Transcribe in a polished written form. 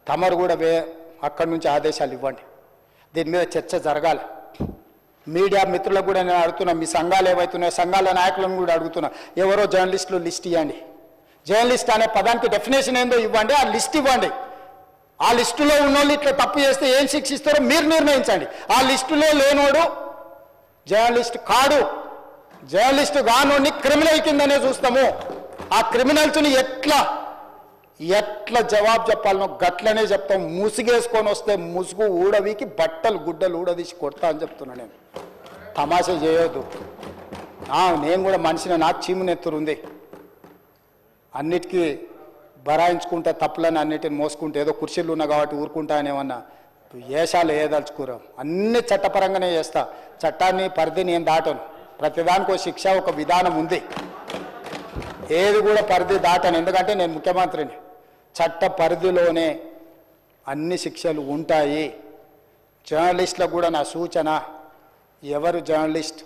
తమరు కూడా అక్కడి నుంచి ఆదేశాలు ఇవ్వండి. దీని మీద చర్చ జరగాలి. మీడియా మిత్రులకు కూడా నేను అడుగుతున్నా, మీ సంఘాలు ఏవైతున్నాయో సంఘాల నాయకులను కూడా అడుగుతున్నా, ఎవరో జర్నలిస్టులు లిస్ట్ ఇవ్వండి. జర్నలిస్ట్ అనే పదానికి డెఫినేషన్ ఏందో ఇవ్వండి, ఆ లిస్ట్ ఇవ్వండి. ఆ లిస్టులో ఉన్నోళ్ళు ఇట్లా తప్పు చేస్తే ఏం శిక్షిస్తారో మీరు నిర్ణయించండి. ఆ లిస్టులో లేనోడు జర్నలిస్ట్ కాడు, జర్నలిస్టు కానోడిని క్రిమినల్ కిందనే చూస్తాము. ఆ క్రిమినల్స్ని ఎట్లా జవాబు చెప్పాలనో గట్లనే చెప్తాం. ముసుగేసుకొని వస్తే ముసుగు ఊడవికి బట్టలు గుడ్డలు ఊడదీసి కొడతా అని చెప్తున్నా. నేను తమాషా చేయొద్దు. నేను కూడా మనిషిని, నాకు చీమునెత్తురుంది. అన్నిటికీ బరాయించుకుంటే తప్పులని అన్నిటిని మోసుకుంటే ఏదో కుర్చీలు ఉన్నా కాబట్టి ఊరుకుంటా అనేమన్నా ఏషాలు వేయదలుచుకోరాం. అన్ని చట్టపరంగానే చేస్తా. చట్టాన్ని పరిధి నేను దాటను. ప్రతిదానికి ఒక శిక్ష, ఒక విధానం ఉంది. ఏది కూడా పరిధి దాటను, ఎందుకంటే నేను ముఖ్యమంత్రిని. చట్ట పరిధిలోనే అన్ని శిక్షలు ఉంటాయి. జర్నలిస్టులకు కూడా నా సూచన, ఎవరు జర్నలిస్ట్